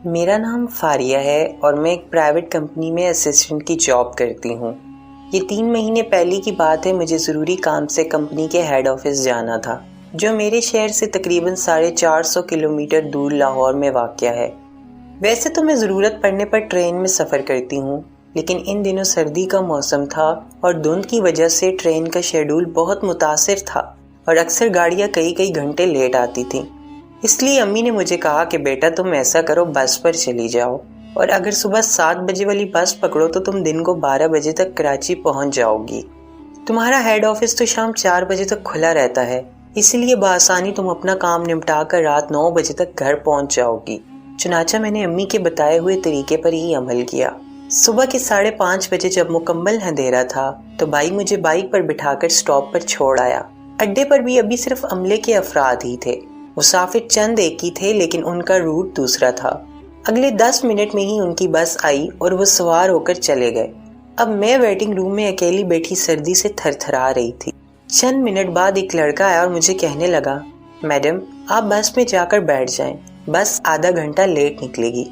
میرا نام فاریہ ہے اور میں ایک پرائیویٹ کمپنی میں اسسٹنٹ کی جاب کرتی ہوں۔ یہ 3 مہینے پہلے کی بات ہے، مجھے ضروری کام سے کمپنی کے ہیڈ آفس جانا تھا، جو میرے شہر سے تقریباً 450 کلومیٹر دور لاہور میں واقع ہے۔ ویسے تو میں ضرورت پڑنے پر ٹرین میں سفر کرتی ہوں، لیکن ان دنوں سردی کا موسم تھا اور دھند کی وجہ سے ٹرین کا شیڈول بہت متاثر تھا اور اکثر گاڑیاں کئی گھنٹے لیٹ آتی تھیں۔ اس لیے امی نے مجھے کہا کہ بیٹا تم ایسا کرو، بس پر چلی جاؤ، اور اگر صبح 7 بجے والی بس پکڑو تو تم دن کو 12 بجے تک کراچی پہنچ جاؤ گی۔ تمہارا ہیڈ آفس تو شام 4 بجے تک کھلا رہتا ہے، اس لیے بآسانی تم اپنا کام نمٹا کر رات 9 بجے تک گھر پہنچ جاؤ گی۔ چنانچہ میں نے امی کے بتائے ہوئے طریقے پر ہی عمل کیا۔ صبح کے 5:30 بجے جب مکمل اندھیرا تھا تو بھائی مجھے بائک پر بٹھا کر سٹاپ پر چھوڑ آیا۔ اڈے پر بھی ابھی صرف عملے کے افراد ہی تھے، مسافر چند ایک ہی تھے، لیکن ان کا روٹ دوسرا تھا۔ اگلے 10 منٹ میں ہی ان کی بس آئی اور وہ سوار ہو کر چلے گئے۔ اب میں ویٹنگ روم میں اکیلی بیٹھی سردی سے تھر تھرا رہی تھی۔ چند منٹ بعد ایک لڑکا آیا اور مجھے کہنے لگا، میڈم آپ بس میں جا کر بیٹھ جائیں، بس آدھا گھنٹہ لیٹ نکلے گی،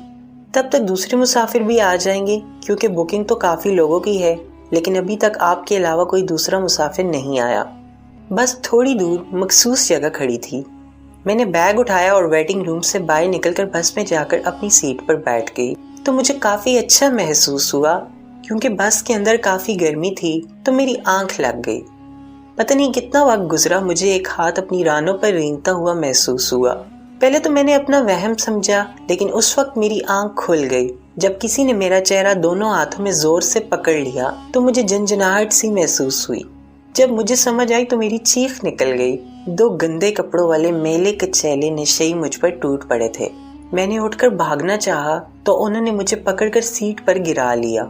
تب تک دوسرے مسافر بھی آ جائیں گے، کیونکہ بکنگ تو کافی لوگوں کی ہے، لیکن ابھی تک آپ کے علاوہ کوئی دوسرا مسافر نہیں آیا۔ بس تھوڑی دور مخصوص جگہ کھڑی تھی۔ میں نے بیگ اٹھایا اور ویٹنگ روم سے باہر نکل کر بس میں جا کر اپنی سیٹ پر بیٹھ گئی تو مجھے کافی اچھا محسوس ہوا، کیونکہ بس کے اندر کافی گرمی تھی تو میری آنکھ لگ گئی۔ پتہ نہیں کتنا وقت گزرا، مجھے ایک ہاتھ اپنی رانوں پر رینگتا ہوا محسوس ہوا۔ پہلے تو میں نے اپنا وہم سمجھا، لیکن اس وقت میری آنکھ کھل گئی جب کسی نے میرا چہرہ دونوں ہاتھوں میں زور سے پکڑ لیا تو مجھے جھنجھناہٹ سی محسوس ہوئی۔ جب مجھے سمجھ آئی تو میری چیخ نکل گئی۔ 2 گندے کپڑوں والے میلے کچیلے نشئی مجھ پر ٹوٹ پڑے تھے۔ میں نے اٹھ کر بھاگنا چاہا تو انہوں نے مجھے پکڑ کر سیٹ پر گرا لیا۔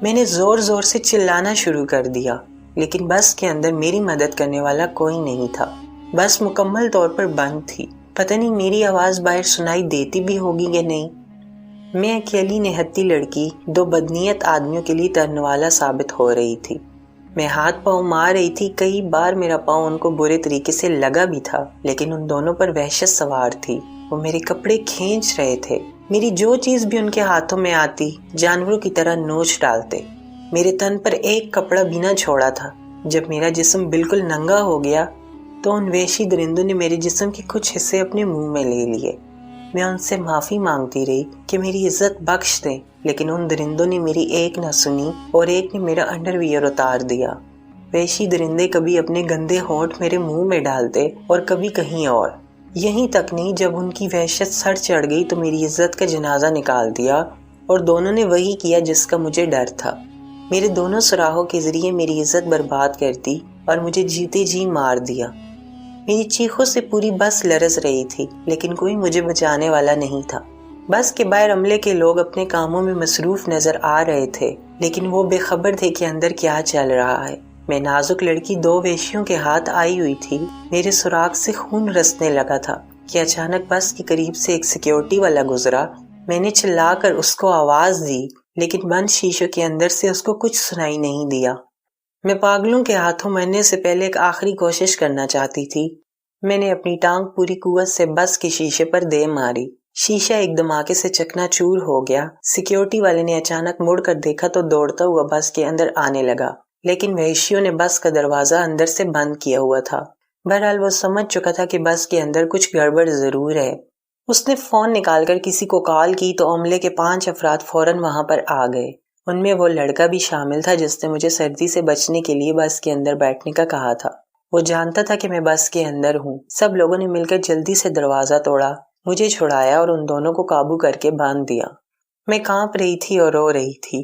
میں نے زور زور سے چلانا شروع کر دیا، لیکن بس کے اندر میری مدد کرنے والا کوئی نہیں تھا۔ بس مکمل طور پر بند تھی۔ پتہ نہیں میری آواز باہر سنائی دیتی بھی ہوگی یا نہیں۔ میں اکیلی نہتی لڑکی 2 بدنیت آدمیوں کے لیے ترنوالا ثابت ہو رہی تھی۔ میں ہاتھ پاؤں مار رہی تھی، کئی بار میرا پاؤں ان کو برے طریقے سے لگا بھی تھا، لیکن ان دونوں پر وحشت سوار تھی۔ وہ میرے کپڑے کھینچ رہے تھے، میری جو چیز بھی ان کے ہاتھوں میں آتی جانوروں کی طرح نوچ ڈالتے۔ میرے تن پر ایک کپڑا بھی نہ چھوڑا تھا۔ جب میرا جسم بالکل ننگا ہو گیا تو ان وحشی درندوں نے میرے جسم کے کچھ حصے اپنے منہ میں لے لیے۔ میں ان سے معافی مانگتی رہی کہ میری عزت بخش دیں، لیکن ان درندوں نے میری ایک نہ سنی اور ایک نے میرا انڈر ویئر اتار دیا۔ وحشی درندے کبھی اپنے گندے ہونٹ میرے منہ میں ڈالتے اور کبھی کہیں اور۔ یہیں تک نہیں، جب ان کی وحشت سر چڑھ گئی تو میری عزت کا جنازہ نکال دیا، اور دونوں نے وہی کیا جس کا مجھے ڈر تھا۔ میرے دونوں سراہوں کے ذریعے میری عزت برباد کر دی اور مجھے جیتے جی مار دیا۔ میری چیخوں سے پوری بس لرز رہی تھی، لیکن کوئی مجھے بچانے والا نہیں تھا۔ بس کے باہر عملے کے لوگ اپنے کاموں میں مصروف نظر آ رہے تھے، لیکن وہ بے خبر تھے کہ اندر کیا چل رہا ہے۔ میں نازک لڑکی 2 وحشیوں کے ہاتھ آئی ہوئی تھی، میرے سراغ سے خون رسنے لگا تھا کہ اچانک بس کے قریب سے ایک سیکیورٹی والا گزرا۔ میں نے چلا کر اس کو آواز دی، لیکن بند شیشوں کے اندر سے اس کو کچھ سنائی نہیں دیا۔ میں پاگلوں کے ہاتھوں مرنے سے پہلے ایک آخری کوشش کرنا چاہتی تھی۔ میں نے اپنی ٹانگ پوری قوت سے بس کے شیشے پر دے ماری۔ شیشہ ایک دھماکے سے چکنا چور ہو گیا۔ سیکیورٹی والے نے اچانک مڑ کر دیکھا تو دوڑتا ہوا بس کے اندر آنے لگا، لیکن وحشیوں نے بس کا دروازہ اندر سے بند کیا ہوا تھا۔ بہرحال وہ سمجھ چکا تھا کہ بس کے اندر کچھ گڑبڑ ضرور ہے۔ اس نے فون نکال کر کسی کو کال کی تو عملے کے 5 افراد فوراً وہاں پر آ گئے۔ ان میں وہ لڑکا بھی شامل تھا جس نے مجھے سردی سے بچنے کے لیے بس کے اندر بیٹھنے کا کہا تھا۔ وہ جانتا تھا کہ میں بس کے اندر ہوں۔ سب لوگوں نے مل کر جلدی سے دروازہ توڑا، مجھے چھڑایا اور ان دونوں کو قابو کر کے باندھ دیا۔ میں کانپ رہی تھی اور رو رہی تھی۔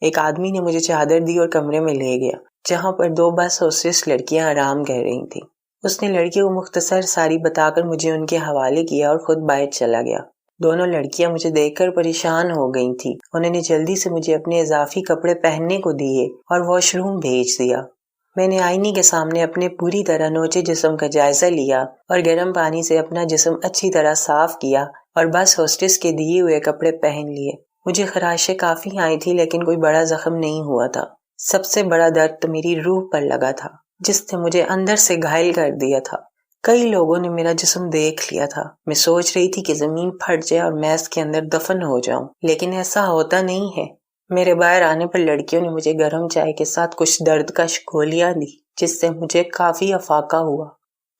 ایک آدمی نے مجھے چادر دی اور کمرے میں لے گیا، جہاں پر 2 بس ہوسٹس لڑکیاں آرام کر رہی تھیں۔ اس نے لڑکیوں کو مختصر ساری بتا کر مجھے ان کے حوالے کیا اور خود باہر چلا گیا۔ دونوں لڑکیاں مجھے دیکھ کر پریشان ہو گئی تھیں۔ انہوں نے جلدی سے مجھے اپنے اضافی کپڑے پہننے کو دیے اور واش روم بھیج دیا۔ میں نے آئینے کے سامنے اپنے پوری طرح نوچے جسم کا جائزہ لیا اور گرم پانی سے اپنا جسم اچھی طرح صاف کیا اور بس ہوسٹس کے دیے ہوئے کپڑے پہن لیے۔ مجھے خراشیں کافی آئی تھی، لیکن کوئی بڑا زخم نہیں ہوا تھا۔ سب سے بڑا درد تو میری روح پر لگا تھا، جس نے مجھے اندر سے گھائل کر دیا تھا۔ کئی لوگوں نے میرا جسم دیکھ لیا تھا۔ میں سوچ رہی تھی کہ زمین پھٹ جائے اور میں اس کے اندر دفن ہو جاؤں، لیکن ایسا ہوتا نہیں ہے۔ میرے باہر آنے پر لڑکیوں نے مجھے گرم چائے کے ساتھ کچھ دردکش گولیاں دی، جس سے مجھے کافی افاقہ ہوا۔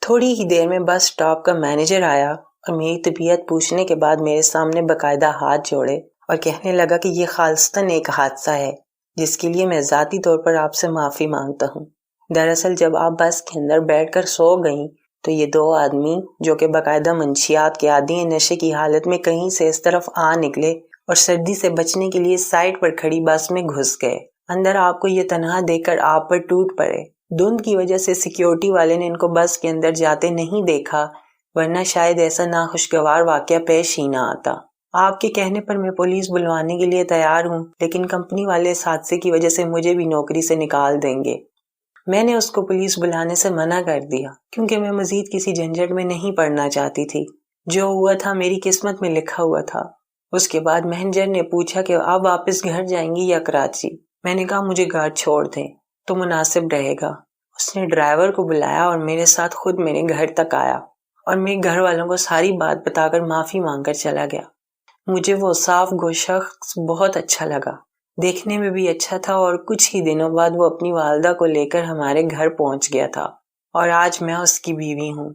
تھوڑی ہی دیر میں بس اسٹاپ کا مینیجر آیا اور میری طبیعت پوچھنے کے بعد میرے سامنے باقاعدہ ہاتھ جوڑے اور کہنے لگا کہ یہ خالصتاً ایک حادثہ ہے، جس کے لیے میں ذاتی طور پر آپ سے معافی مانگتا ہوں۔ دراصل جب آپ بس کے اندر بیٹھ کر سو گئیں تو یہ دو آدمی جو کہ باقاعدہ منشیات کے عادی نشے کی حالت میں کہیں سے اس طرف آ نکلے اور سردی سے بچنے کے لیے سائڈ پر کھڑی بس میں گھس گئے۔ اندر آپ کو یہ تنہا دیکھ کر آپ پر ٹوٹ پڑے۔ دھند کی وجہ سے سیکیورٹی والے نے ان کو بس کے اندر جاتے نہیں دیکھا، ورنہ شاید ایسا ناخوشگوار واقعہ پیش ہی نہ آتا۔ آپ کے کہنے پر میں پولیس بلوانے کے لیے تیار ہوں، لیکن کمپنی والے اس حادثے کی وجہ سے مجھے بھی نوکری سے نکال دیں گے۔ میں نے اس کو پولیس بلانے سے منع کر دیا کیونکہ میں مزید کسی جھنجٹ میں نہیں پڑنا چاہتی تھی۔ جو ہوا تھا میری قسمت میں لکھا ہوا تھا۔ اس کے بعد مینیجر نے پوچھا کہ آپ واپس گھر جائیں گی یا کراچی؟ میں نے کہا مجھے گھر چھوڑ دیں تو مناسب رہے گا۔ اس نے ڈرائیور کو بلایا اور میرے ساتھ خود میرے گھر تک آیا اور میرے گھر والوں کو ساری بات بتا کر معافی مانگ کر چلا گیا۔ مجھے وہ صاف گو شخص بہت اچھا لگا، دیکھنے میں بھی اچھا تھا، اور کچھ ہی دنوں بعد وہ اپنی والدہ کو لے کر ہمارے گھر پہنچ گیا تھا اور آج میں اس کی بیوی ہوں۔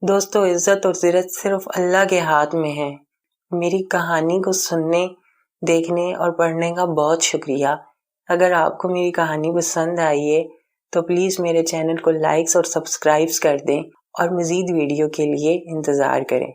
دوستو، عزت اور ذلت صرف اللہ کے ہاتھ میں ہے۔ میری کہانی کو سننے، دیکھنے اور پڑھنے کا بہت شکریہ۔ اگر آپ کو میری کہانی پسند آئی ہے تو پلیز میرے چینل کو لائکس اور سبسکرائبز کر دیں اور مزید ویڈیو کے لیے انتظار کریں۔